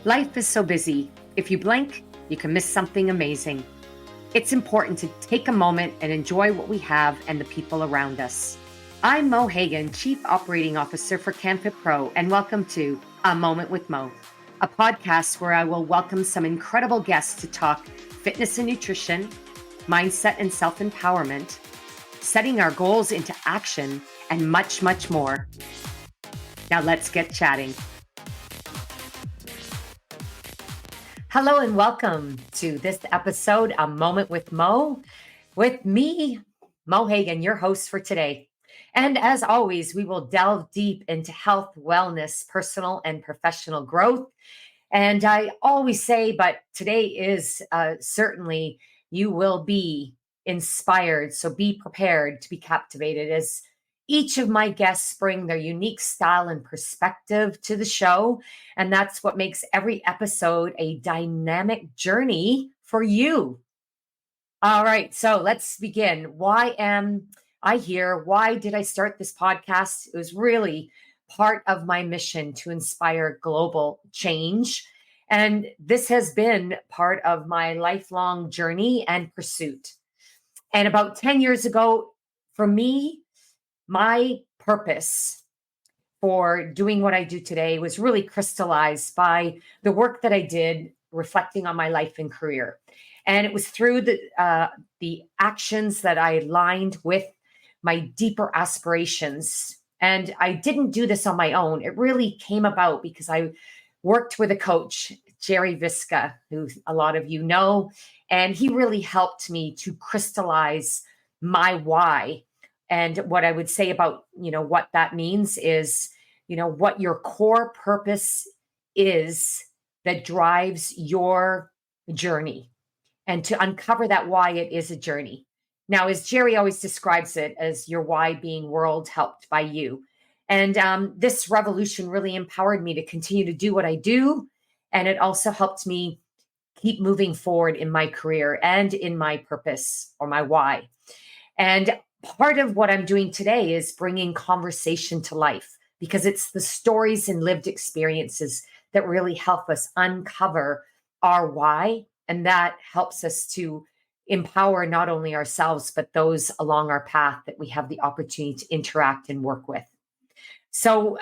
Life is so busy. If you blink, you can miss something amazing. It's important to take a moment and enjoy what we have and the people around us. I'm Mo Hagan, Chief Operating Officer for CanFit Pro, and welcome to A Moment with Mo, a podcast where I will welcome some incredible guests to talk fitness and nutrition, mindset and self-empowerment, setting our goals into action, and much, much more. Now let's get chatting. Hello and welcome to this episode, A Moment with Mo, with me, Mo Hagan, your host for today. And as always, we will delve deep into health, wellness, personal and professional growth. And I always say, but today is certainly you will be inspired. So be prepared to be captivated as each of my guests bring their unique style and perspective to the show. And that's what makes every episode a dynamic journey for you. All right, so let's begin. Why am I here? Why did I start this podcast? It was really part of my mission to inspire global change. And this has been part of my lifelong journey and pursuit. And about 10 years ago, for me, my purpose for doing what I do today was really crystallized by the work that I did reflecting on my life and career. And it was through the actions that I aligned with my deeper aspirations. And I didn't do this on my own. It really came about because I worked with a coach, Jerry Visca, who a lot of you know, and he really helped me to crystallize my why. And what I would say about, what that means is, what your core purpose is that drives your journey, and to uncover that why it is a journey. Now, as Jerry always describes it, as your why being world helped by you. And this revolution really empowered me to continue to do what I do. And it also helped me keep moving forward in my career and in my purpose or my why. And part of what I'm doing today is bringing conversation to life, because it's the stories and lived experiences that really help us uncover our why. And that helps us to empower not only ourselves, but those along our path that we have the opportunity to interact and work with. So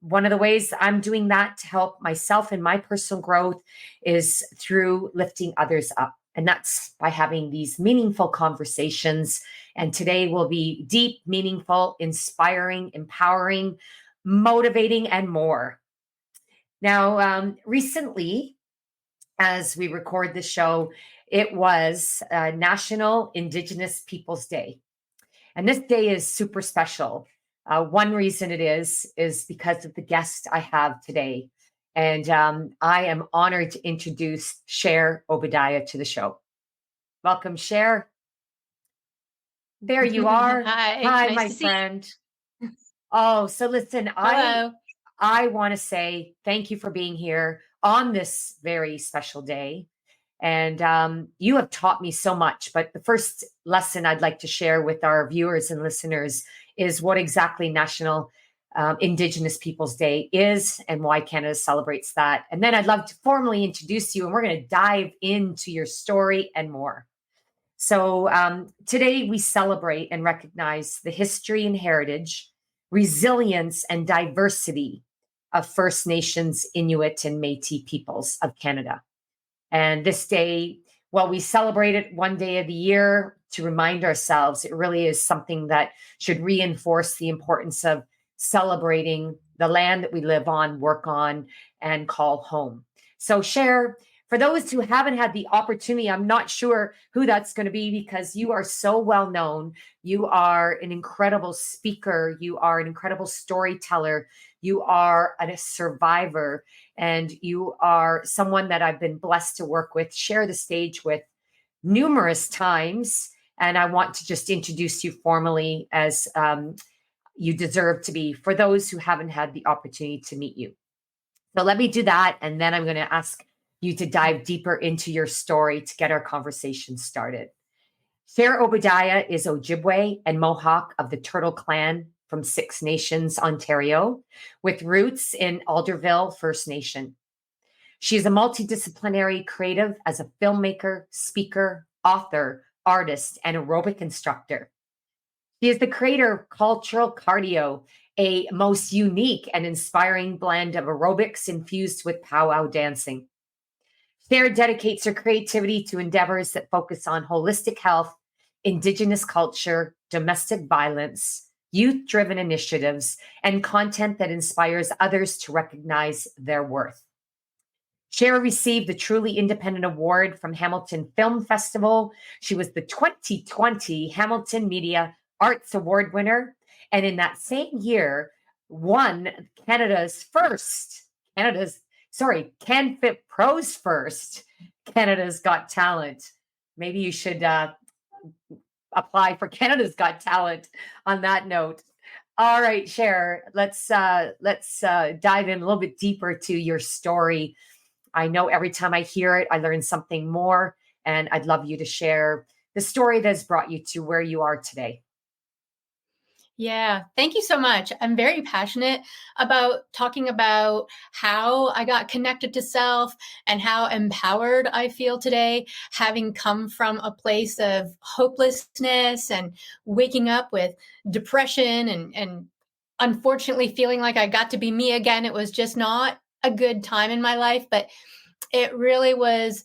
one of the ways I'm doing that to help myself and my personal growth is through lifting others up. And that's by having these meaningful conversations. And today will be deep, meaningful, inspiring, empowering, motivating, and more. Now, recently, as we record the show, it was National Indigenous Peoples Day. And this day is super special. One reason it is because of the guest I have today. And I am honored to introduce Cher Obediah to the show. Welcome, Cher. There you are. Hi, Hi, nice my to see friend. Oh, so listen, Hello. I want to say thank you for being here on this very special day. And you have taught me so much. But the first lesson I'd like to share with our viewers and listeners is what exactly National Indigenous Peoples Day is and why Canada celebrates that. And then I'd love to formally introduce you, and we're going to dive into your story and more. So today we celebrate and recognize the history and heritage, resilience and diversity of First Nations, Inuit, and Métis peoples of Canada. And this day, while we celebrate it one day of the year to remind ourselves, it really is something that should reinforce the importance of celebrating the land that we live on, work on, and call home. So Cher, for those who haven't had the opportunity, I'm not sure who that's going to be because you are so well known. You are an incredible speaker. You are an incredible storyteller. You are a survivor, and you are someone that I've been blessed to work with, share the stage with numerous times. And I want to just introduce you formally as you deserve to be for those who haven't had the opportunity to meet you. So let me do that. And then I'm going to ask you to dive deeper into your story to get our conversation started. Cher Obediah is Ojibwe and Mohawk of the Turtle Clan from Six Nations, Ontario, with roots in Alderville First Nation. She is a multidisciplinary creative as a filmmaker, speaker, author, artist, and aerobic instructor. She is the creator of Cultural Cardio, a most unique and inspiring blend of aerobics infused with powwow dancing. Cher dedicates her creativity to endeavors that focus on holistic health, Indigenous culture, domestic violence, youth driven initiatives, and content that inspires others to recognize their worth. Cher received the Truly Independent Award from Hamilton Film Festival. She was the 2020 Hamilton Media Arts Award winner. And in that same year, won CanFit Pro's first Canada's Got Talent. Maybe you should apply for Canada's Got Talent on that note. All right, Cher, let's dive in a little bit deeper to your story. I know every time I hear it, I learn something more, and I'd love you to share the story that's brought you to where you are today. Yeah, thank you so much. I'm very passionate about talking about how I got connected to self and how empowered I feel today, having come from a place of hopelessness and waking up with depression and unfortunately feeling like I got to be me again. It was just not a good time in my life, but it really was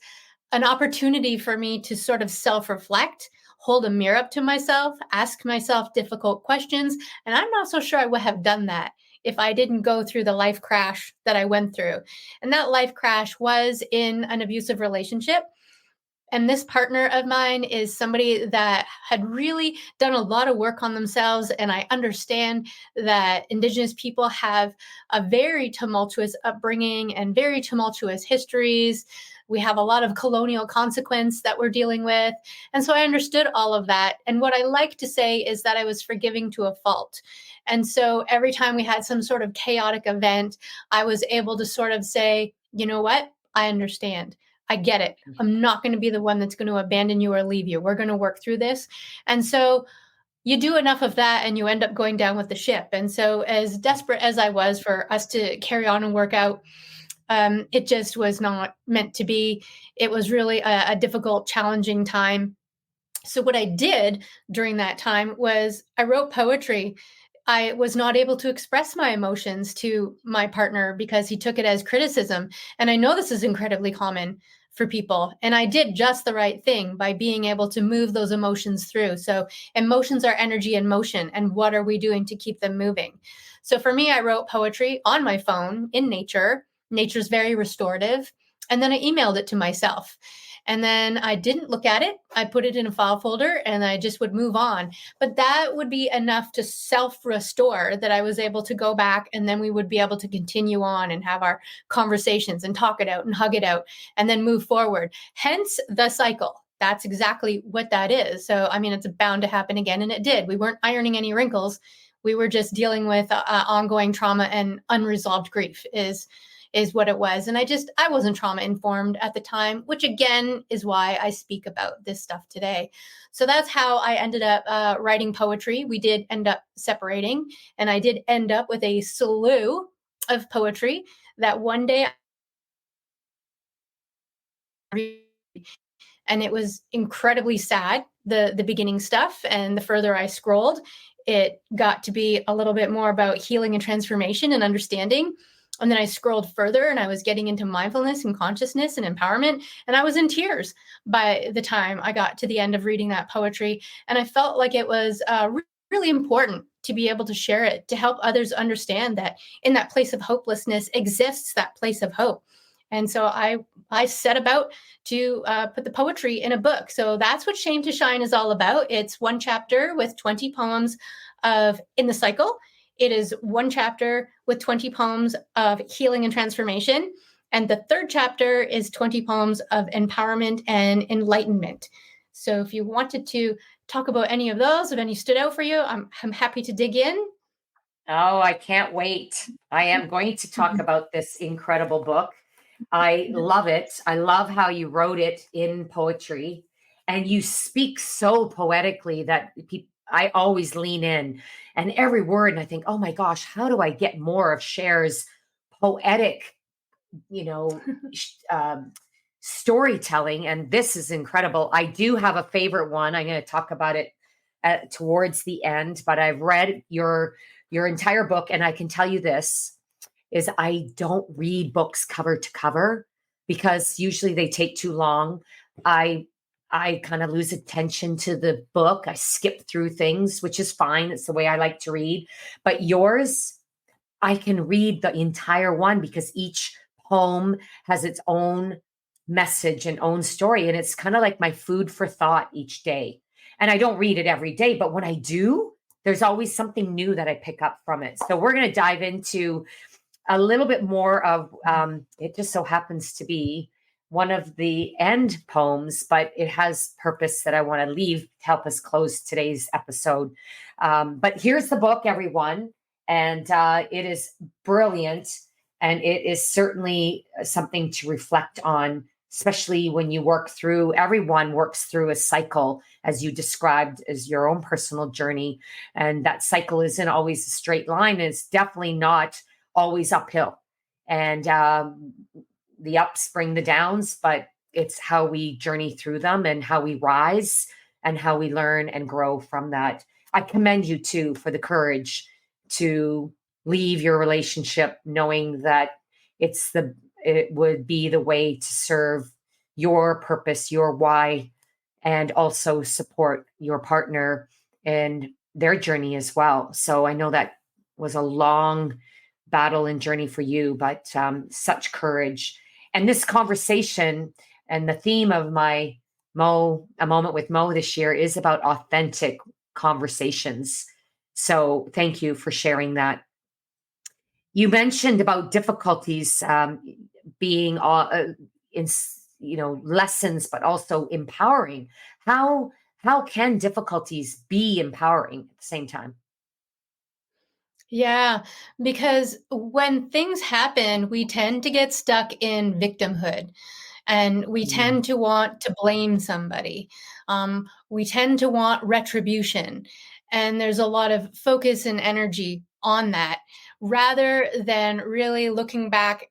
an opportunity for me to sort of self-reflect, hold a mirror up to myself, ask myself difficult questions. And I'm not so sure I would have done that if I didn't go through the life crash that I went through. And that life crash was in an abusive relationship. And this partner of mine is somebody that had really done a lot of work on themselves. And I understand that Indigenous people have a very tumultuous upbringing and very tumultuous histories. We have a lot of colonial consequence that we're dealing with. And so I understood all of that. And what I like to say is that I was forgiving to a fault. And so every time we had some sort of chaotic event, I was able to sort of say, you know what? I understand. I get it. I'm not going to be the one that's going to abandon you or leave you. We're going to work through this. And so you do enough of that and you end up going down with the ship. And so, as desperate as I was for us to carry on and work out, it just was not meant to be. It was really a difficult, challenging time. So, what I did during that time was I wrote poetry. I was not able to express my emotions to my partner because he took it as criticism. And I know this is incredibly common for people. And I did just the right thing by being able to move those emotions through. So emotions are energy in motion. And what are we doing to keep them moving? So for me, I wrote poetry on my phone in nature. Nature's very restorative. And then I emailed it to myself. And then I didn't look at it. I put it in a file folder and I just would move on. But that would be enough to self-restore that I was able to go back, and then we would be able to continue on and have our conversations and talk it out and hug it out and then move forward. Hence the cycle. That's exactly what that is. So, I mean, it's bound to happen again. And it did. We weren't ironing any wrinkles. We were just dealing with ongoing trauma and unresolved grief is what it was. And I wasn't trauma informed at the time, which again is why I speak about this stuff today. So that's how I ended up writing poetry. We did end up separating, and I did end up with a slew of poetry that one day, and it was incredibly sad, the beginning stuff. And the further I scrolled, it got to be a little bit more about healing and transformation and understanding. And then I scrolled further and I was getting into mindfulness and consciousness and empowerment. And I was in tears by the time I got to the end of reading that poetry. And I felt like it was really important to be able to share it, to help others understand that in that place of hopelessness exists that place of hope. And so I set about to put the poetry in a book. So that's what Shame to Shine is all about. It's one chapter with 20 poems of In the Cycle. It is one chapter with 20 poems of healing and transformation. And the third chapter is 20 poems of empowerment and enlightenment. So if you wanted to talk about any of those, if any stood out for you, I'm happy to dig in. Oh, I can't wait. I am going to talk about this incredible book. I love it. I love how you wrote it in poetry, and you speak so poetically that I always lean in and every word, and I think, oh my gosh, how do I get more of Cher's poetic you know, storytelling. And this is incredible. I do have a favorite one. I'm going to talk about it towards the end, but I've read your entire book, and I can tell you this is I don't read books cover to cover because usually they take too long. I I kind of lose attention to the book. I skip through things, which is fine. It's the way I like to read. But yours, I can read the entire one because each poem has its own message and own story. And it's kind of like my food for thought each day. And I don't read it every day, but when I do, there's always something new that I pick up from it. So we're going to dive into a little bit more of it just so happens to be one of the end poems, but it has purpose that I want to leave to help us close today's episode. But here's the book, everyone. And it is brilliant. And it is certainly something to reflect on, especially when you work through, everyone works through a cycle, as you described as your own personal journey. And that cycle isn't always a straight line. It's definitely not always uphill. And the ups bring the downs, but it's how we journey through them and how we rise and how we learn and grow from that. I commend you too for the courage to leave your relationship knowing that it would be the way to serve your purpose, your why, and also support your partner and their journey as well. So I know that was a long battle and journey for you, but such courage. And this conversation and the theme of my A Moment with Mo this year is about authentic conversations. So thank you for sharing that. You mentioned about difficulties being in, lessons, but also empowering. How can difficulties be empowering at the same time? Yeah, because when things happen, we tend to get stuck in victimhood and we Mm. tend to want to blame somebody. We tend to want retribution. And there's a lot of focus and energy on that rather than really looking back,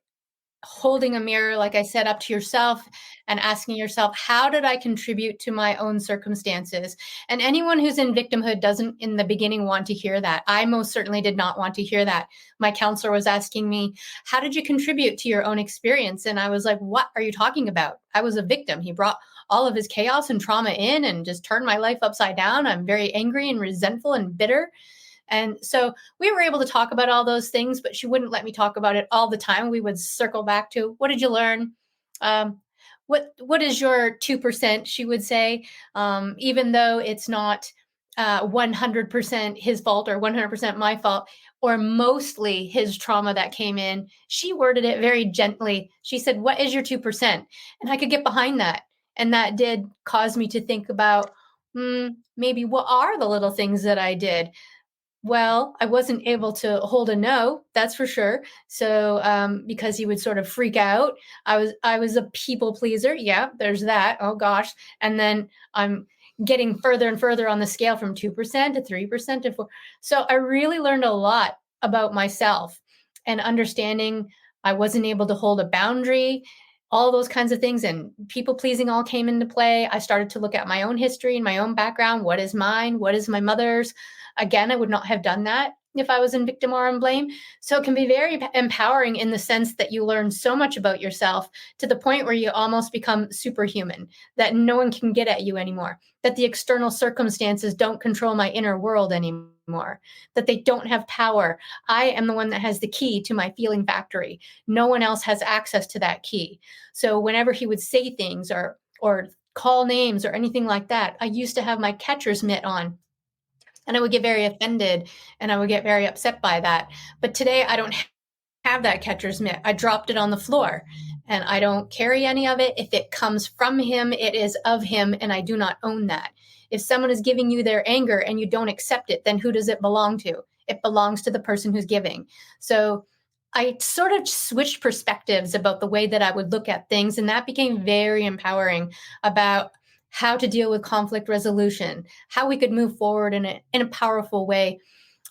holding a mirror, like I said, up to yourself and asking yourself, how did I contribute to my own circumstances? And anyone who's in victimhood doesn't in the beginning want to hear that. I most certainly did not want to hear that. My counselor was asking me, how did you contribute to your own experience? And I was like, what are you talking about? I was a victim. He brought all of his chaos and trauma in and just turned my life upside down. I'm very angry and resentful and bitter. And so we were able to talk about all those things, but she wouldn't let me talk about it all the time. We would circle back to, what did you learn? Um, what is your 2%? She would say, even though it's not 100% his fault or 100% my fault, or mostly his trauma that came in. She worded it very gently. She said, what is your 2%? And I could get behind that. And that did cause me to think about, maybe what are the little things that I did? Well, I wasn't able to hold a no, that's for sure. So, because he would sort of freak out, I was a people pleaser. Yeah, there's that. Oh gosh, and then I'm getting further and further on the scale from 2% to 3% to 4. So I really learned a lot about myself and understanding I wasn't able to hold a boundary. All those kinds of things and people pleasing all came into play. I started to look at my own history and my own background. What is mine? What is my mother's? Again, I would not have done that if I was in victim or in blame. So it can be very empowering in the sense that you learn so much about yourself to the point where you almost become superhuman, that no one can get at you anymore, that the external circumstances don't control my inner world anymore, that they don't have power. I am the one that has the key to my feeling factory. No one else has access to that key. So whenever he would say things or call names or anything like that, I used to have my catcher's mitt on. And I would get very offended and I would get very upset by that. But today I don't have that catcher's mitt. I dropped it on the floor and I don't carry any of it. If it comes from him, it is of him and I do not own that. If someone is giving you their anger and you don't accept it, then who does it belong to? It belongs to the person who's giving. So I sort of switched perspectives about the way that I would look at things. And that became very empowering about how to deal with conflict resolution, how we could move forward in a powerful way.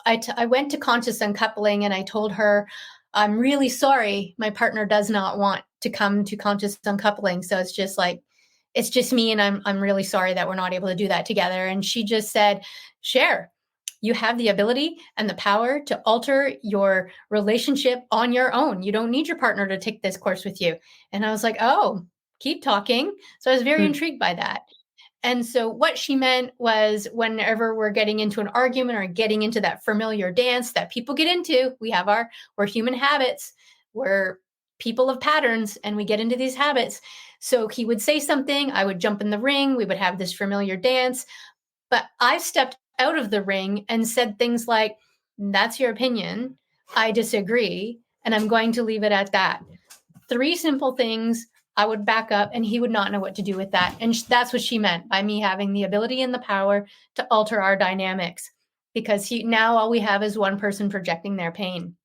I went to conscious uncoupling and I told her, I'm really sorry. My partner does not want to come to conscious uncoupling. So it's just like, it's just me. And I'm really sorry that we're not able to do that together. And she just said, Cher, you have the ability and the power to alter your relationship on your own. You don't need your partner to take this course with you. And I was like, oh, keep talking. So I was very Hmm. intrigued by that. And so what she meant was whenever we're getting into an argument or getting into that familiar dance that people get into, we're human habits, we're people of patterns, and we get into these habits. So he would say something, I would jump in the ring, we would have this familiar dance, but I stepped out of the ring and said things like, that's your opinion, I disagree, and I'm going to leave it at that. Three simple things. I would back up and he would not know what to do with that. And that's what she meant by me having the ability and the power to alter our dynamics, because now all we have is one person projecting their pain.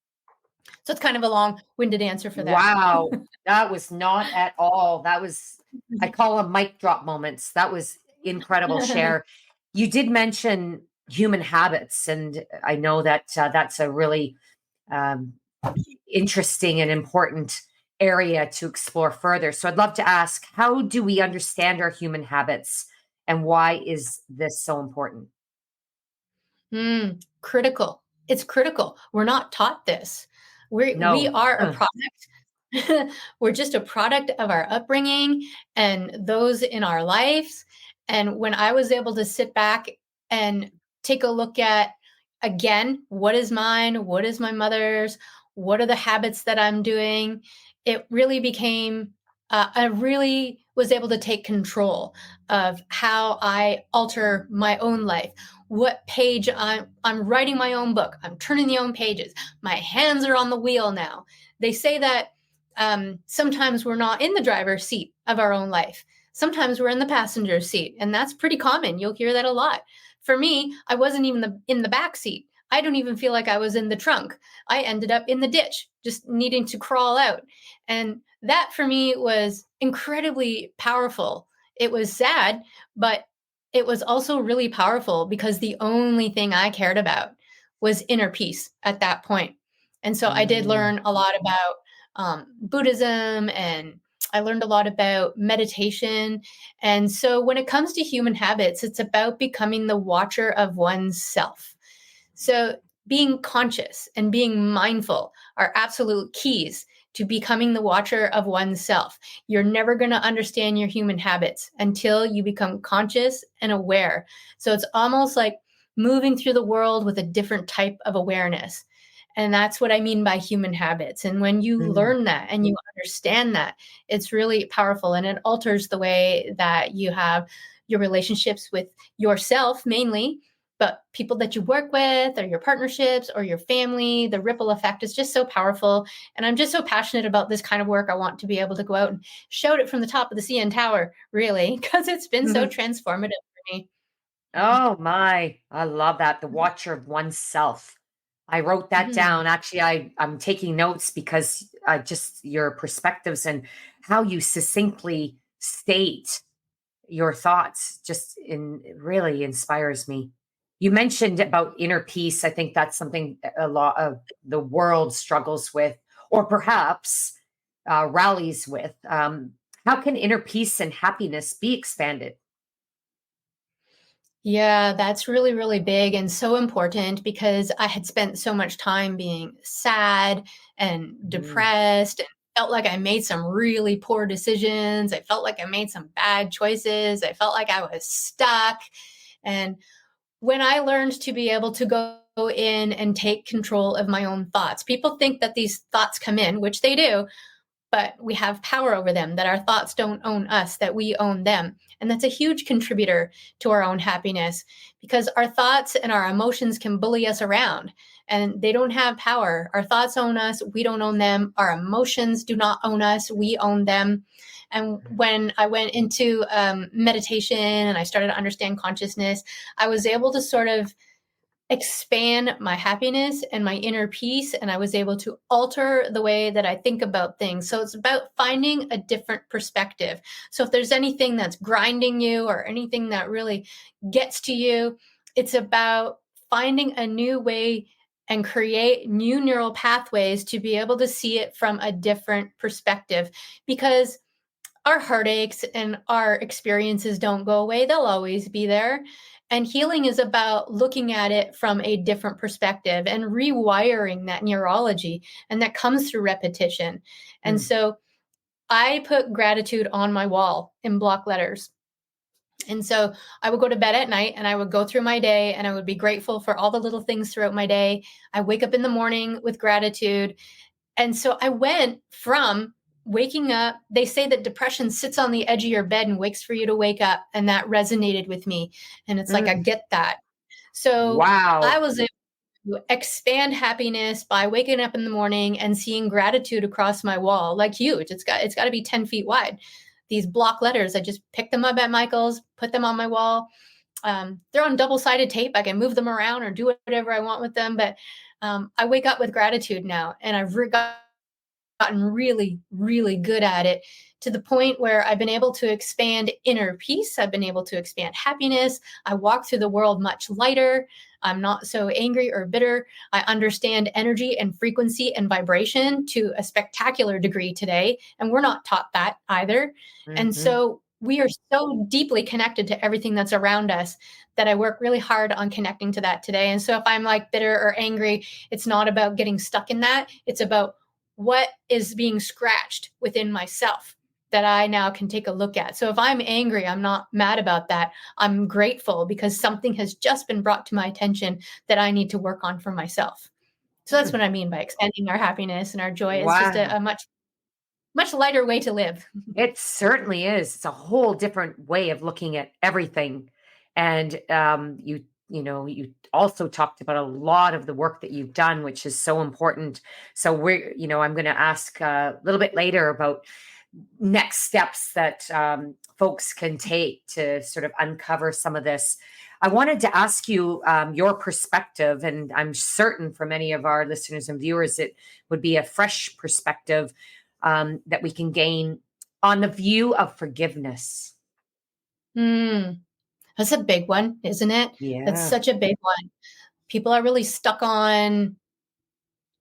So it's kind of a long-winded answer for that. Wow. That was not at all. That was, I call them mic drop moments. That was incredible, Cher. You did mention human habits, and I know that that's a really um, interesting and important area to explore further. So I'd love to ask, how do we understand our human habits, and why is this so important? Critical. It's critical. We're not taught this. We No. are a Huh. product. We're just a product of our upbringing and those in our lives. And when I was able to sit back and take a look at, again, what is mine? What is my mother's? What are the habits that I'm doing? It really became, I really was able to take control of how I alter my own life. What page I'm writing my own book. I'm turning the own pages. My hands are on the wheel now. They say that sometimes we're not in the driver's seat of our own life. Sometimes we're in the passenger seat, and that's pretty common. You'll hear that a lot. For me, I wasn't even in the back seat. I don't even feel like I was in the trunk. I ended up in the ditch, just needing to crawl out. And that for me was incredibly powerful. It was sad, but it was also really powerful because the only thing I cared about was inner peace at that point. And so I did Mm. learn a lot about Buddhism, and I learned a lot about meditation. And so when it comes to human habits, it's about becoming the watcher of oneself. So being conscious and being mindful are absolute keys to becoming the watcher of oneself. You're never going to understand your human habits until you become conscious and aware. So it's almost like moving through the world with a different type of awareness. And that's what I mean by human habits. And when you Mm. learn that and you understand that, it's really powerful, and it alters the way that you have your relationships with yourself mainly, but people that you work with or your partnerships or your family. The ripple effect is just so powerful. And I'm just so passionate about this kind of work. I want to be able to go out and shout it from the top of the CN Tower, really, because it's been so transformative for me. Oh my, I love that. The watcher of oneself. I wrote that Mhm. down. Actually, I'm taking notes because just your perspectives and how you succinctly state your thoughts just in really inspires me. You mentioned about inner peace. I think that's something a lot of the world struggles with, or perhaps rallies with. How can inner peace and happiness be expanded? Yeah, that's really, really big and so important because I had spent so much time being sad and Mm. depressed and felt like I made some really poor decisions. I felt like I made some bad choices. I felt like I was stuck. And when I learned to be able to go in and take control of my own thoughts, people think that these thoughts come in, which they do, but we have power over them, that our thoughts don't own us, that we own them. And that's a huge contributor to our own happiness, because our thoughts and our emotions can bully us around and they don't have power. Our thoughts own us, we don't own them. Our emotions do not own us, we own them. And when I went into meditation and I started to understand consciousness, I was able to sort of expand my happiness and my inner peace, and I was able to alter the way that I think about things. So it's about finding a different perspective. So if there's anything that's grinding you or anything that really gets to you, it's about finding a new way and create new neural pathways to be able to see it from a different perspective, because our heartaches and our experiences don't go away. They'll always be there. And healing is about looking at it from a different perspective and rewiring that neurology. And that comes through repetition. And Mm. so I put gratitude on my wall in block letters. And so I would go to bed at night and I would go through my day and I would be grateful for all the little things throughout my day. I wake up in the morning with gratitude. And so I went from waking up. They say that depression sits on the edge of your bed and waits for you to wake up. And that resonated with me. And it's like, I Mm. get that. So I Wow. was able to expand happiness by waking up in the morning and seeing gratitude across my wall, like huge. It's got to be 10 feet wide. These block letters, I just picked them up at Michael's, put them on my wall. They're on double-sided tape. I can move them around or do whatever I want with them. But I wake up with gratitude now, and I've gotten really, really good at it, to the point where I've been able to expand inner peace. I've been able to expand happiness. I walk through the world much lighter. I'm not so angry or bitter. I understand energy and frequency and vibration to a spectacular degree today. And we're not taught that either. And Hmm. so we are so deeply connected to everything that's around us that I work really hard on connecting to that today. And so if I'm like bitter or angry, it's not about getting stuck in that. It's about what is being scratched within myself that I now can take a look at. So if I'm angry, I'm not mad about that. I'm grateful because something has just been brought to my attention that I need to work on for myself. So that's what I mean by expanding our happiness and our joy. It's just Wow. a much, much lighter way to live. It certainly is. It's a whole different way of looking at everything. And you also talked about a lot of the work that you've done, which is so important. So I'm going to ask a little bit later about next steps that folks can take to sort of uncover some of this. I wanted to ask you your perspective, and I'm certain for many of our listeners and viewers, it would be a fresh perspective that we can gain on the view of forgiveness. Mm, that's a big one, isn't it? That's Yeah. such a big one. People are really stuck on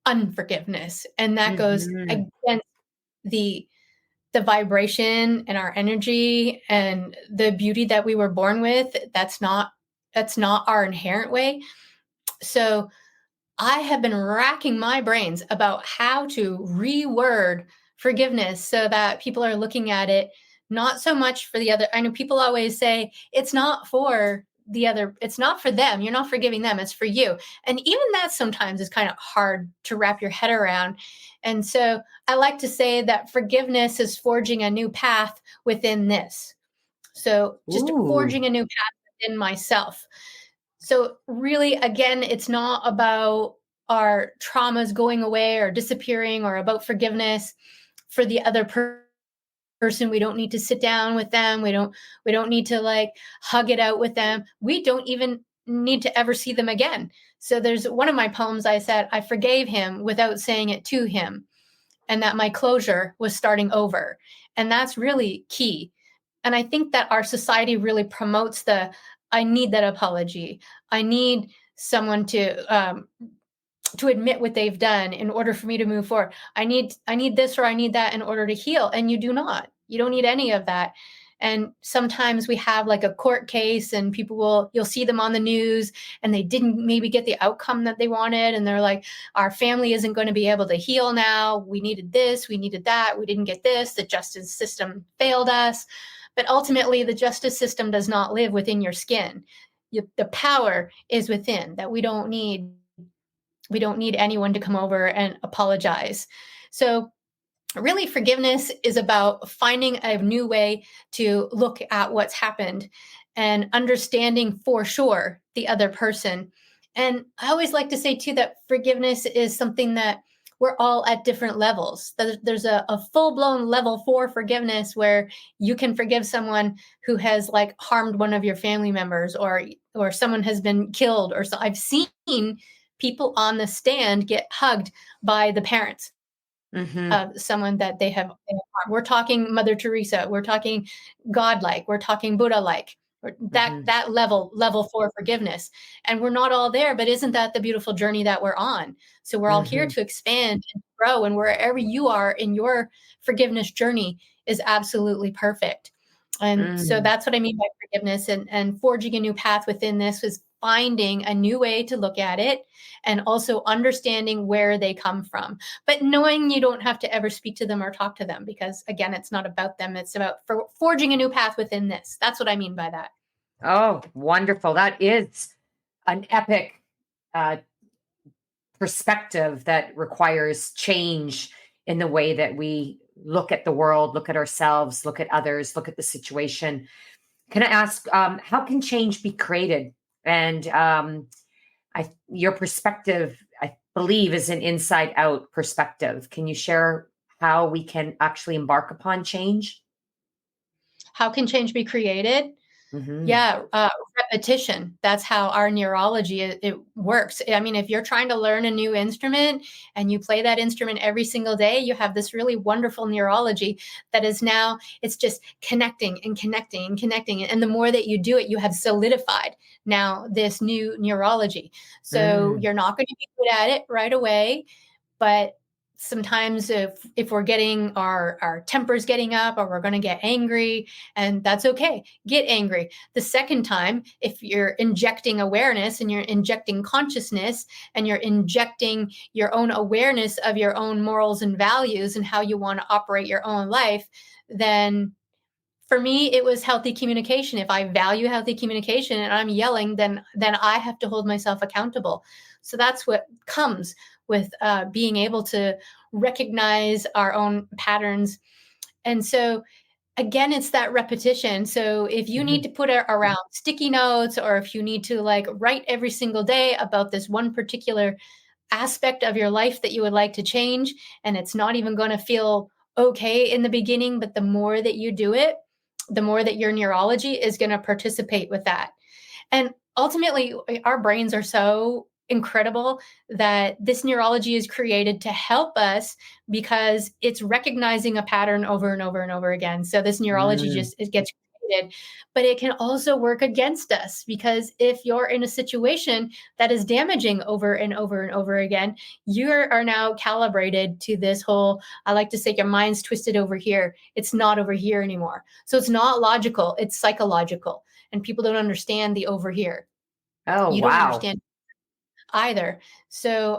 unforgiveness, and that goes Hmm. against the vibration and our energy and the beauty that we were born with. That's not our inherent way. So I have been racking my brains about how to reword forgiveness so that people are looking at it not so much for the other. I know people always say it's not for the other, it's not for them. You're not forgiving them, it's for you. And even that sometimes is kind of hard to wrap your head around. And so I like to say that forgiveness is forging a new path within this. So just Ooh. forging a new path within myself. So really, again, it's not about our traumas going away or disappearing or about forgiveness for the other person. We don't need to sit down with them. We don't need to like hug it out with them. We don't even need to ever see them again. So there's one of my poems, I said I forgave him without saying it to him, and that my closure was starting over. And that's really key. And I think that our society really promotes the I need that apology. I need someone to admit what they've done in order for me to move forward. I need this or I need that in order to heal. And you do not. You don't need any of that. And sometimes we have like a court case and you'll see them on the news and they didn't maybe get the outcome that they wanted. And they're like, our family isn't going to be able to heal now. We needed this, we needed that. We didn't get this. The justice system failed us. But ultimately, the justice system does not live within your skin. The power is within that. We don't need anyone to come over and apologize. So really, forgiveness is about finding a new way to look at what's happened and understanding for sure the other person. And I always like to say too that forgiveness is something that we're all at different levels. There's a full-blown level 4 forgiveness where you can forgive someone who has like harmed one of your family members, or someone has been killed. Or so I've seen people on the stand get hugged by the parents Hmm. of someone that they have harmed. We're talking Mother Teresa. We're talking godlike. We're talking Buddha-like. or Mhm. that level 4 forgiveness. And we're not all there, but isn't that the beautiful journey that we're on? So we're all here Mhm. to expand and grow, and wherever you are in your forgiveness journey is absolutely perfect. And so Mm. that's what I mean by forgiveness, and forging a new path within this was finding a new way to look at it, and also understanding where they come from, but knowing you don't have to ever speak to them or talk to them, because again, it's not about them, it's about forging a new path within this. That's what I mean by that. Oh, wonderful. That is an epic uh, perspective that requires change in the way that we look at the world, look at ourselves, look at others, look at the situation. Can I ask, how can change be created? And your perspective, I believe, is an inside out perspective. Can you share how we can actually embark upon change? How can change be created? Hmm. Yeah, repetition. That's how our neurology it works. I mean, if you're trying to learn a new instrument and you play that instrument every single day, you have this really wonderful neurology that is now it's just connecting and connecting and connecting. And the more that you do it, you have solidified now this new neurology. So Mm. you're not going to be good at it right away, but sometimes if we're getting our tempers getting up, or we're going to get angry, and that's okay, get angry. The second time, if you're injecting awareness and you're injecting consciousness and you're injecting your own awareness of your own morals and values and how you want to operate your own life, then for me it was healthy communication. If I value healthy communication and I'm yelling, then I have to hold myself accountable. So that's what comes with being able to recognize our own patterns. And so again, it's that repetition. So if you need Mhm. to put it around sticky notes, or if you need to like write every single day about this one particular aspect of your life that you would like to change, and it's not even going to feel okay in the beginning, but the more that you do it, the more that your neurology is going to participate with that. And ultimately, our brains are so incredible that this neurology is created to help us, because it's recognizing a pattern over and over and over again. So this neurology Mm. just it gets created, but it can also work against us, because if you're in a situation that is damaging over and over and over again, you are now calibrated to this whole, I like to say, your mind's twisted over here. It's not over here anymore. So it's not logical, it's psychological, and people don't understand the over here. Oh, You don't wow. understand either. So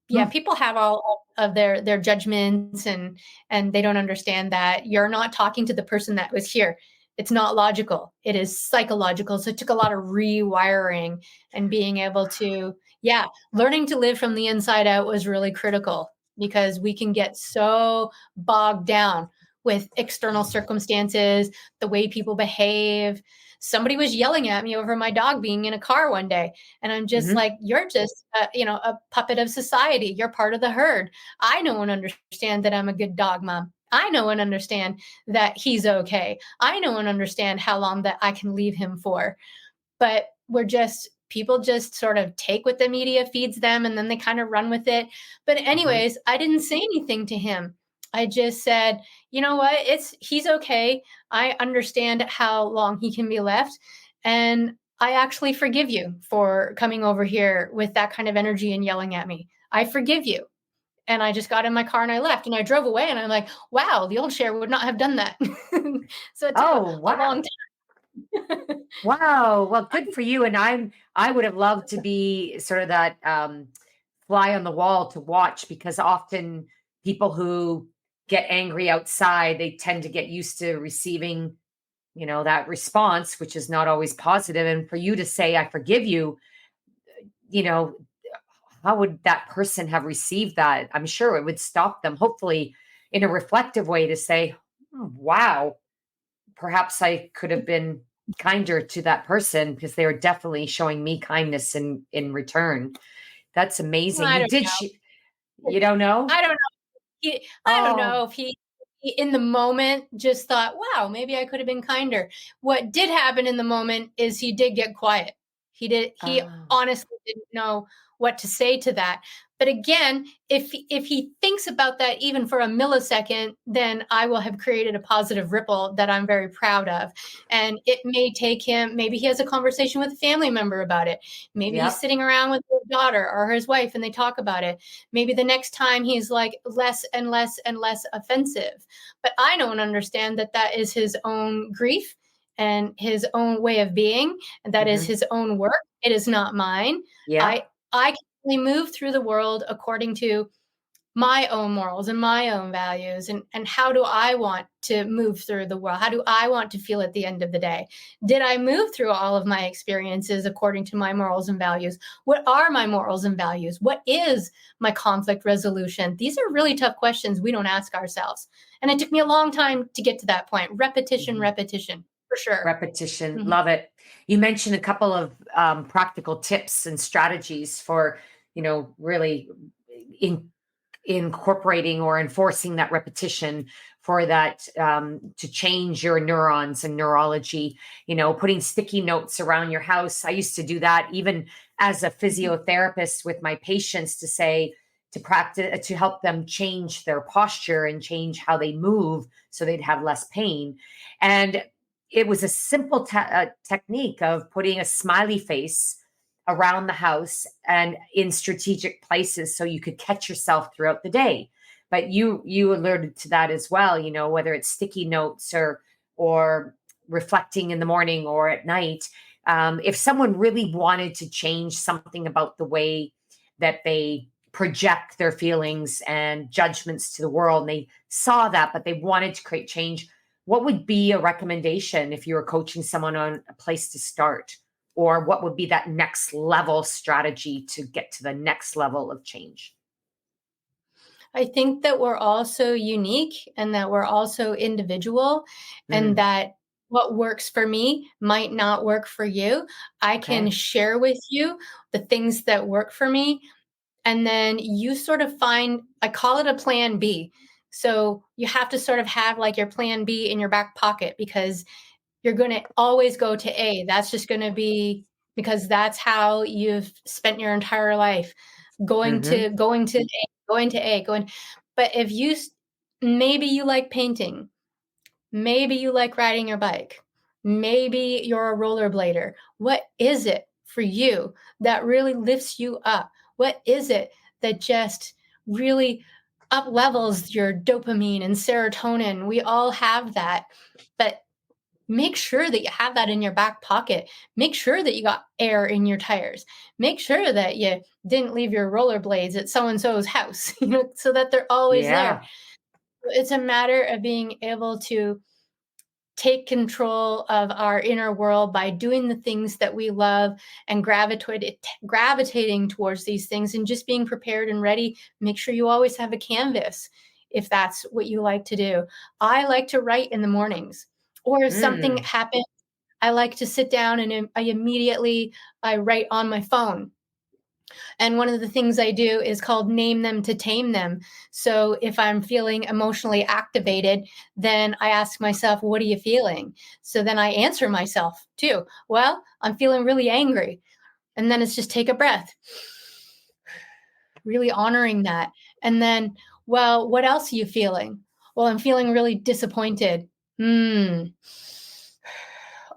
yeah, Mm. people have all of their judgments, and they don't understand that you're not talking to the person that was here. It's not logical, it is psychological. So it took a lot of rewiring, and being able to, yeah, learning to live from the inside out was really critical, because we can get so bogged down with external circumstances, the way people behave. Somebody was yelling at me over my dog being in a car one day, and I'm just Mhm. like, you're just, a puppet of society. You're part of the herd. I know and understand that I'm a good dog mom. I know and understand that he's okay. I know and understand how long that I can leave him for. But people just sort of take what the media feeds them, and then they kind of run with it. But Mhm. anyways, I didn't say anything to him. I just said, you know what? He's okay. I understand how long he can be left. And I actually forgive you for coming over here with that kind of energy and yelling at me. I forgive you. And I just got in my car and I left, and I drove away, and I'm like, wow, the old Cher would not have done that. So it took Oh, a long wow. time. Wow. Well, good for you. And I would have loved to be sort of that fly on the wall to watch, because often people who get angry outside, they tend to get used to receiving, that response, which is not always positive. And for you to say, I forgive you, you know, how would that person have received that? I'm sure it would stop them, hopefully, in a reflective way to say, "Hmm, wow, perhaps I could have been kinder to that person because they were definitely showing me kindness in return." That's amazing. I You don't did know. you don't know? I don't I don't Oh, know if he in the moment just thought, "Wow, maybe I could have been kinder." What did happen in the moment is he did get quiet. He oh. honestly didn't know what to say to that. But again, if he thinks about that even for a millisecond, then I will have created a positive ripple that I'm very proud of. And it may take him, maybe he has a conversation with a family member about it. Maybe he's Yep. sitting around with his daughter or his wife and they talk about it. Maybe the next time he's like less and less and less offensive. But I don't understand that that is his own grief and his own way of being, and that is Hmm. his own work. It is not mine. Yep. I can only move through the world according to my own morals and my own values, and how do I want to move through the world? How do I want to feel at the end of the day? Did I move through all of my experiences according to my morals and values? What are my morals and values? What is my conflict resolution? These are really tough questions we don't ask ourselves. And it took me a long time to get to that point. Repetition, Hmm. repetition, for sure. Repetition. Mhm. Love it. You mentioned a couple of practical tips and strategies for, really in, incorporating or enforcing that repetition for that to change your neurons and neurology. Putting sticky notes around your house. I used to do that even as a physiotherapist with my patients to say, to practice, to help them change their posture and change how they move so they'd have less pain. And it was a simple technique of putting a smiley face around the house and in strategic places so you could catch yourself throughout the day. But you alerted to that as well, whether it's sticky notes or reflecting in the morning or at night. If someone really wanted to change something about the way that they project their feelings and judgments to the world, and they saw that, but they wanted to create change, what would be a recommendation if you were coaching someone on a place to start? Or what would be that next level strategy to get to the next level of change? I think that we're all so unique and that we're all so individual, and Mm, that what works for me might not work for you. I can okay. share with you the things that work for me, and then you sort of find, I call it a plan B. So you have to sort of have like your plan B in your back pocket, because you're going to always go to A. That's just going to be because that's how you've spent your entire life, Hmm. going to A, going to A, going. But if maybe you like painting, maybe you like riding your bike, maybe you're a rollerblader. What is it for you that really lifts you up? What is it that just really up levels your dopamine and serotonin? We all have that, but make sure that you have that in your back pocket. Make sure that you got air in your tires. Make sure that you didn't leave your rollerblades at so and so's house, so that they're always there. Yeah. It's a matter of being able to take control of our inner world by doing the things that we love and gravitating towards these things, and just being prepared and ready. Make sure you always have a canvas if that's what you like to do. I like to write in the mornings, or if something Mm. happens, I like to sit down and I write on my phone. And one of the things I do is called name them to tame them. So if I'm feeling emotionally activated, then I ask myself, what are you feeling? So then I answer myself too. Well, I'm feeling really angry. And then it's just take a breath, really honoring that. And then, well, what else are you feeling? Well, I'm feeling really disappointed. Hmm,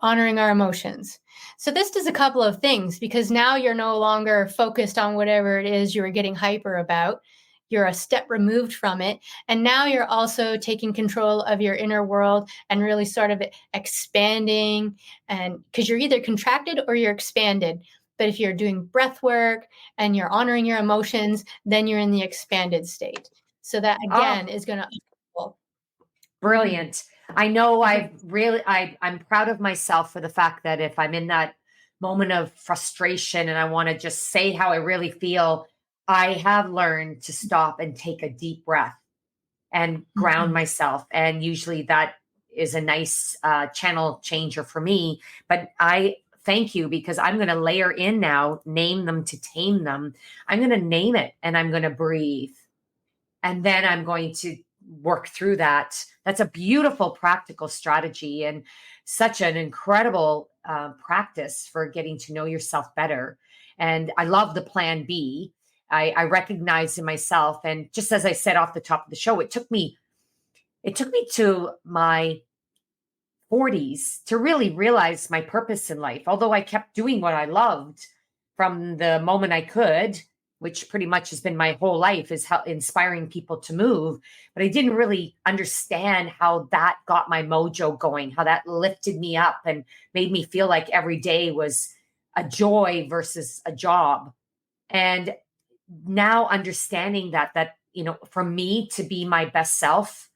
honoring our emotions. So this does a couple of things, because now you're no longer focused on whatever it is you were getting hyper about. You're a step removed from it. And now you're also taking control of your inner world and really sort of expanding. And because you're either contracted or you're expanded. But if you're doing breath work and you're honoring your emotions, then you're in the expanded state. So that Oh, again is going to. Mhm. brilliant. I know I'm proud of myself for the fact that if I'm in that moment of frustration and I want to just say how I really feel, I have learned to stop and take a deep breath and ground Mhm. myself. And usually that is a nice channel changer for me. But I thank you because I'm going to layer in now, name them to tame them. I'm going to name it and I'm going to breathe. And then I'm going to work through that. That's a beautiful practical strategy and such an incredible practice for getting to know yourself better. And I love the plan B. I recognized in myself. And just as I said off the top of the show, it took me to my 40s to really realize my purpose in life. Although I kept doing what I loved from the moment I could, which pretty much has been my whole life, is how inspiring people to move. But I didn't really understand how that got my mojo going, how that lifted me up and made me feel like every day was a joy versus a job. And now understanding that, for me to be my best self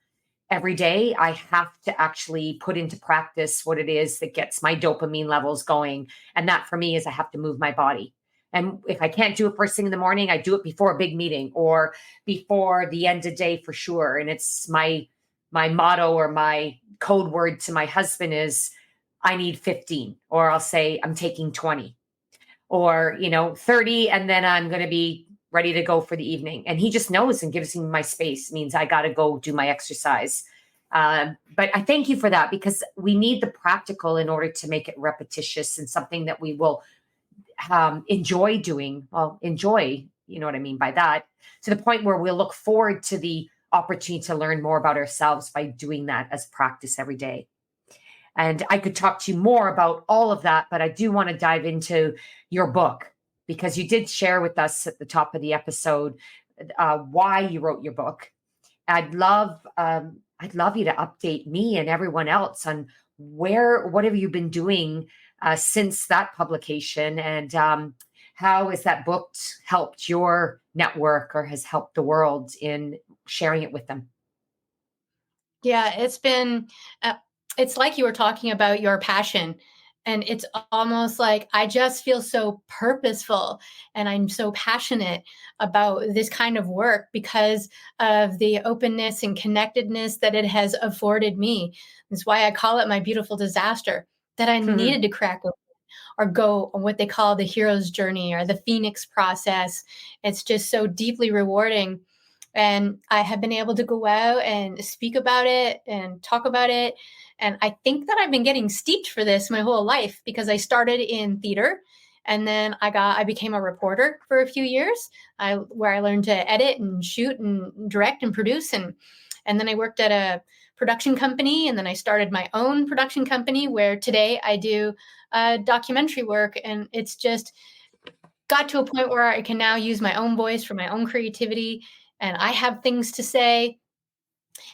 every day, I have to actually put into practice what it is that gets my dopamine levels going. And that for me is I have to move my body. And if I can't do it first thing in the morning, I do it before a big meeting or before the end of day for sure. And it's my motto or my code word to my husband is I need 15, or I'll say I'm taking 20 or 30, and then I'm going to be ready to go for the evening. And he just knows and gives me my space. It means I got to go do my exercise. But I thank you for that, because we need the practical in order to make it repetitious and something that we will enjoy doing. Well, enjoy, you know what I mean by that, to the point where we'll look forward to the opportunity to learn more about ourselves by doing that as practice every day. And I could talk to you more about all of that, but I do want to dive into your book, because you did share with us at the top of the episode why you wrote your book. I'd love you to update me and everyone else on what have you been doing since that publication, and how has that book helped your network or has helped the world in sharing it with them? Yeah, uh, it's like you were talking about your passion. And it's almost like I just feel so purposeful and I'm so passionate about this kind of work because of the openness and connectedness that it has afforded me. That's why I call it my beautiful disaster, that I needed to crack or go on what they call the hero's journey or the phoenix process. It's just so deeply rewarding. And I have been able to go out and speak about it and talk about it. And I think that I've been getting steeped for this my whole life, because I started in theater and then I became a reporter for a few years, where I learned to edit and shoot and direct and produce. And then I worked at a production company, and then I started my own production company where today I do documentary work. And it's just got to a point where I can now use my own voice for my own creativity, and I have things to say.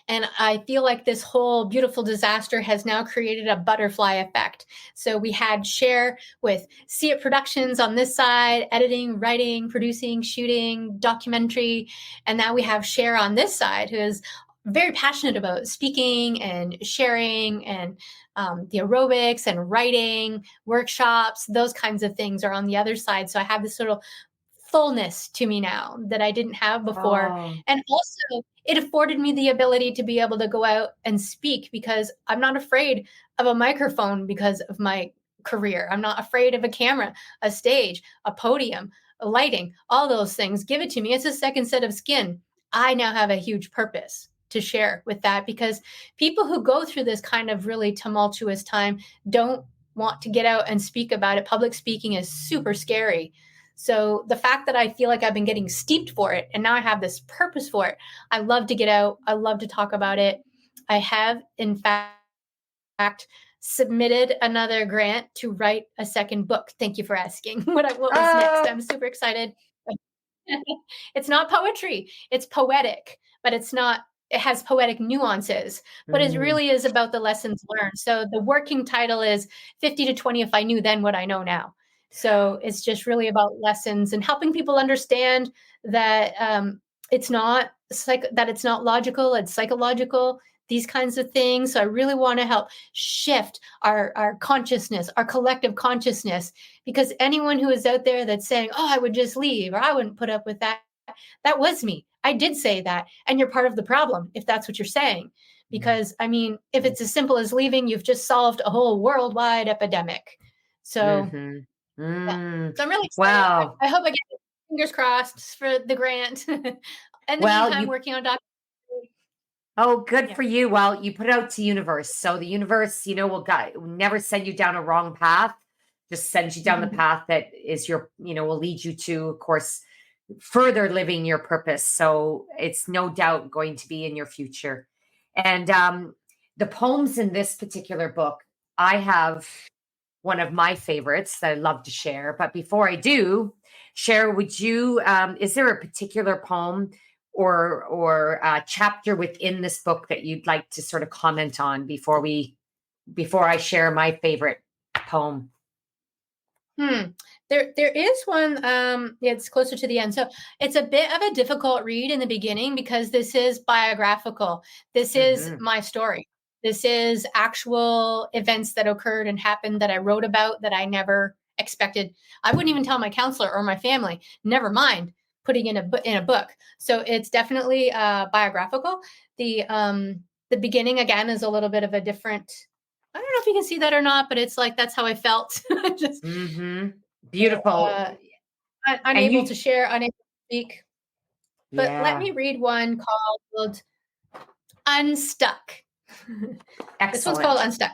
And I feel like this whole beautiful disaster has now created a butterfly effect. So we had Cher with See It Productions on this side, editing, writing, producing, shooting, documentary. And now we have Cher on this side, who is very passionate about speaking and sharing, and the aerobics and writing workshops. Those kinds of things are on the other side. So I have this sort of fullness to me now that I didn't have before. Oh, And also, it afforded me the ability to be able to go out and speak, because I'm not afraid of a microphone because of my career. I'm not afraid of a camera, a stage, a podium, a lighting, all those things. Give it to me. It's a second set of skin. I now have a huge purpose to share with that, because people who go through this kind of really tumultuous time don't want to get out and speak about it. Public speaking is super scary. So the fact that I feel like I've been getting steeped for it and now I have this purpose for it, I love to get out. I love to talk about it. I have, in fact, submitted another grant to write a second book. Thank you for asking what was next. oh, I'm super excited. It's not poetry, it's poetic, but it has poetic nuances, but it mm, really is about the lessons learned. So the working title is 50 to 20 if I knew then what I know now. So it's just really about lessons and helping people understand that it's not logical, it's psychological, these kinds of things. So I really want to help shift our consciousness, our collective consciousness, because anyone who is out there that's saying, oh, I would just leave, or I wouldn't put up with that was me. I did say that. And you're part of the problem if that's what you're saying. Because, I mean, if it's as simple as leaving, you've just solved a whole worldwide epidemic. So, mm-hmm, yeah. mm. So I'm really excited. Wow. I hope I get fingers crossed for the grant. In the Well, meantime, you working on documentary. Oh, good Yeah. for you. Well, you put it out to universe. So the universe, will never send you down a wrong path. just sends you down the path that is your, will lead you to, of course, further living your purpose. So it's no doubt going to be in your future. And the poems in this particular book, I have one of my favorites that I love to share. But before I do, Cher, would you, is there a particular poem or chapter within this book that you'd like to sort of comment on before I share my favorite poem? There is one. It's closer to the end, so it's a bit of a difficult read in the beginning because this is biographical. This is my story. This is actual events that occurred and happened that I wrote about that I never expected. I wouldn't even tell my counselor or my family. Never mind putting in a book. So it's definitely biographical. The beginning again is a little bit of a different. I don't know if you can see that or not, but it's like that's how I felt. Just beautiful. Unable to share, unable to speak. But let Yeah. me read one called Unstuck. Excellent. This one's called Unstuck.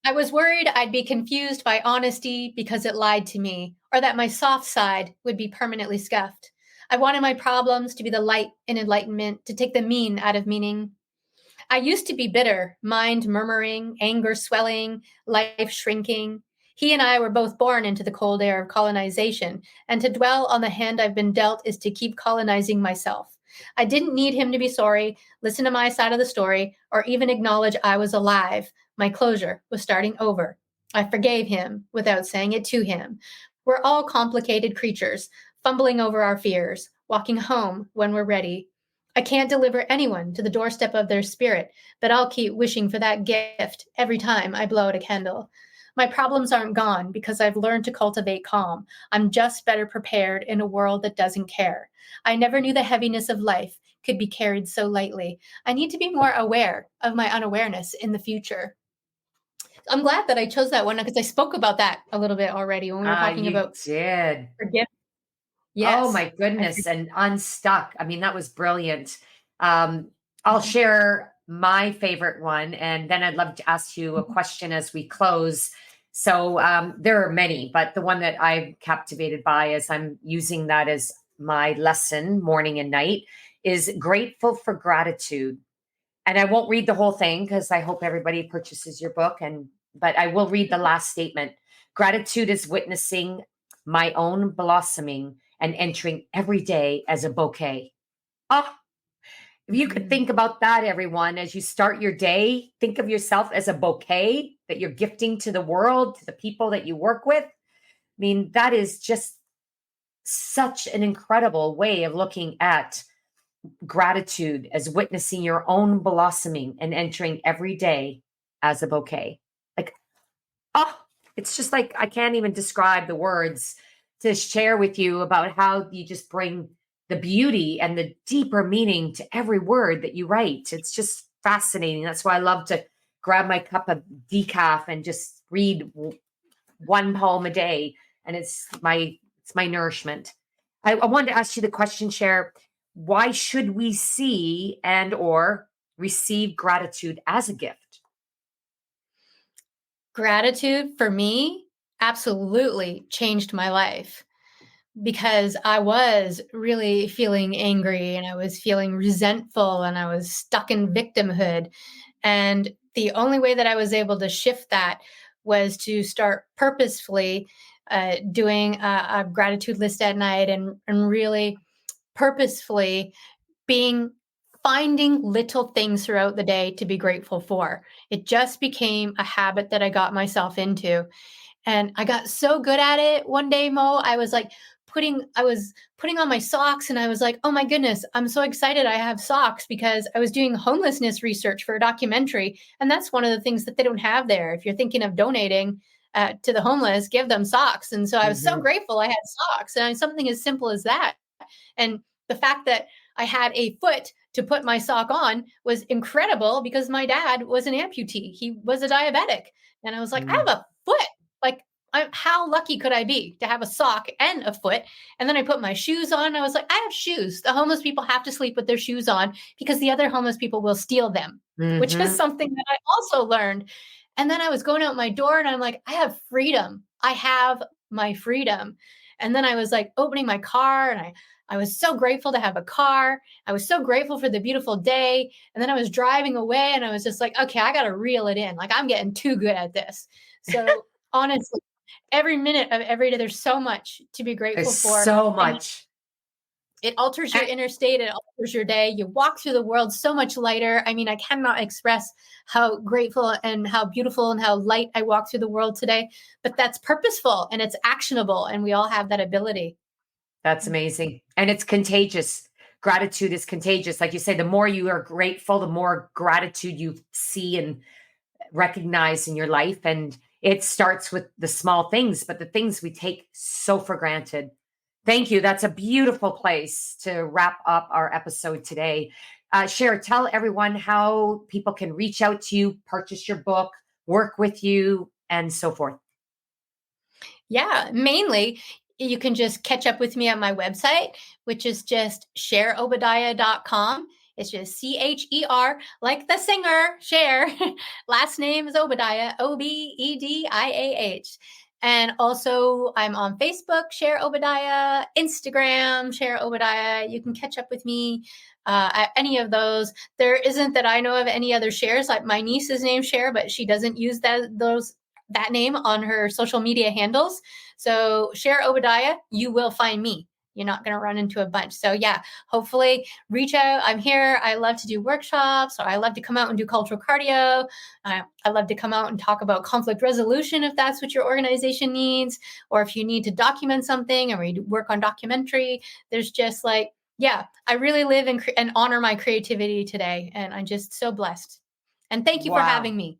I was worried I'd be confused by honesty because it lied to me, or that my soft side would be permanently scuffed. I wanted my problems to be the light in enlightenment, to take the mean out of meaning. I used to be bitter, mind murmuring, anger swelling, life shrinking. He and I were both born into the cold air of colonization, and to dwell on the hand I've been dealt is to keep colonizing myself. I didn't need him to be sorry, listen to my side of the story, or even acknowledge I was alive. My closure was starting over. I forgave him without saying it to him. We're all complicated creatures, fumbling over our fears, walking home when we're ready. I can't deliver anyone to the doorstep of their spirit, but I'll keep wishing for that gift every time I blow out a candle. My problems aren't gone because I've learned to cultivate calm. I'm just better prepared in a world that doesn't care. I never knew the heaviness of life could be carried so lightly. I need to be more aware of my unawareness in the future. I'm glad that I chose that one because I spoke about that a little bit already when we were talking about did. forgiveness. Oh Yes. my goodness. And Unstuck. I mean, that was brilliant. I'll share my favorite one, and then I'd love to ask you a question as we close. So there are many, but the one that I'm captivated by as I'm using that as my lesson morning and night is grateful for gratitude. And I won't read the whole thing because I hope everybody purchases your book. But I will read the last statement. Gratitude is witnessing my own blossoming and entering every day as a bouquet. Oh, if you could think about that, everyone, as you start your day, think of yourself as a bouquet that you're gifting to the world, to the people that you work with. I mean, that is just such an incredible way of looking at gratitude, as witnessing your own blossoming and entering every day as a bouquet. Like, oh, it's just like I can't even describe the words to share with you about how you just bring the beauty and the deeper meaning to every word that you write. It's just fascinating. That's why I love to grab my cup of decaf and just read one poem a day, and it's my nourishment. I wanted to ask you the question, Cher. Why should we see and or receive gratitude as a gift? Gratitude for me absolutely changed my life because I was really feeling angry and I was feeling resentful and I was stuck in victimhood. And the only way that I was able to shift that was to start purposefully doing a gratitude list at night and really purposefully being finding little things throughout the day to be grateful for. It just became a habit that I got myself into. And I got so good at it one day, Mo. I was putting on my socks and I was like, oh my goodness, I'm so excited I have socks because I was doing homelessness research for a documentary. And that's one of the things that they don't have there. If you're thinking of donating to the homeless, give them socks. And so I was so grateful I had socks and something as simple as that. And the fact that I had a foot to put my sock on was incredible because my dad was an amputee. He was a diabetic. And I was like, I have a foot. Like, how lucky could I be to have a sock and a foot? And then I put my shoes on. I was like, I have shoes. The homeless people have to sleep with their shoes on because the other homeless people will steal them, which is something that I also learned. And then I was going out my door and I'm like, I have freedom. I have my freedom. And then I was like opening my car and I was so grateful to have a car. I was so grateful for the beautiful day. And then I was driving away and I was just like, okay, I got to reel it in. Like I'm getting too good at this. So honestly, every minute of every day, there's so much to be There's grateful for. so And much. it alters your inner state. It alters your day. You walk through the world so much lighter. I mean, I cannot express how grateful and how beautiful and how light I walk through the world today. But that's purposeful and it's actionable. And we all have that ability. That's amazing. And it's contagious. Gratitude is contagious. Like you say, the more you are grateful, the more gratitude you see and recognize in your life. And it starts with the small things, but the things we take so for granted. Thank you. That's a beautiful place to wrap up our episode today. Cher, tell everyone how people can reach out to you, purchase your book, work with you, and so forth. Yeah, mainly you can just catch up with me on my website, which is just cherobadiah.com. It's just Cher, like the singer, Cher. Last name is Obadiah, Obediah. And also, I'm on Facebook, Cher Obadiah, Instagram, Cher Obadiah. You can catch up with me at any of those. There isn't that I know of any other Chers. Like my niece is named Cher, but she doesn't use that name on her social media handles. So Cher Obadiah, you will find me. You're not going to run into a bunch. So yeah, hopefully reach out. I'm here. I love to do workshops, or I love to come out and do cultural cardio. I love to come out and talk about conflict resolution if that's what your organization needs, or if you need to document something or you work on documentary. There's just like, yeah, I really live and honor my creativity today. And I'm just so blessed. And thank you for having Wow. me.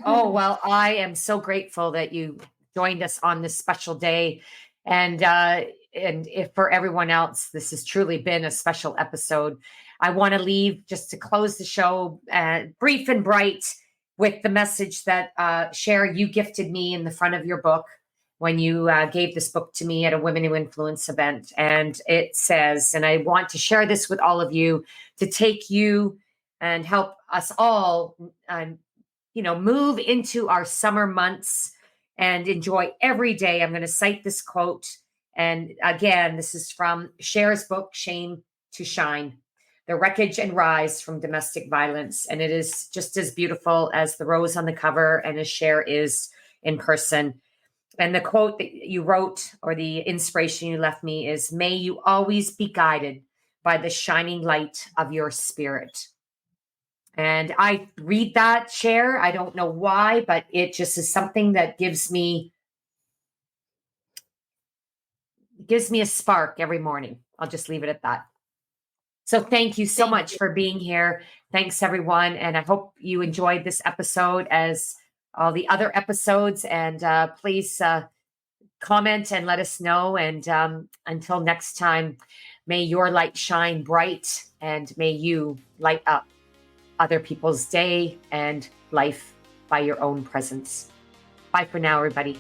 Oh, well, I am so grateful that you joined us on this special day. And if for everyone else, this has truly been a special episode. I want to leave just to close the show brief and bright with the message that Cher, you gifted me in the front of your book when you gave this book to me at a Women Who Influence event. And it says, and I want to share this with all of you to take you and help us all move into our summer months and enjoy every day. I'm going to cite this quote. And again, this is from Cher's book, Shame to Shine: The Wreckage and Rise from Domestic Violence. And it is just as beautiful as the rose on the cover and as Cher is in person. And the quote that you wrote, or the inspiration you left me, is, "May you always be guided by the shining light of your spirit." And I read that, Cher. I don't know why, but it just is something that gives me a spark every morning. I'll just leave it at that. So thank you so much for being here. Thanks, everyone. And I hope you enjoyed this episode as all the other episodes. And please comment and let us know. And until next time, may your light shine bright, and may you light up other people's day and life by your own presence. Bye for now, everybody.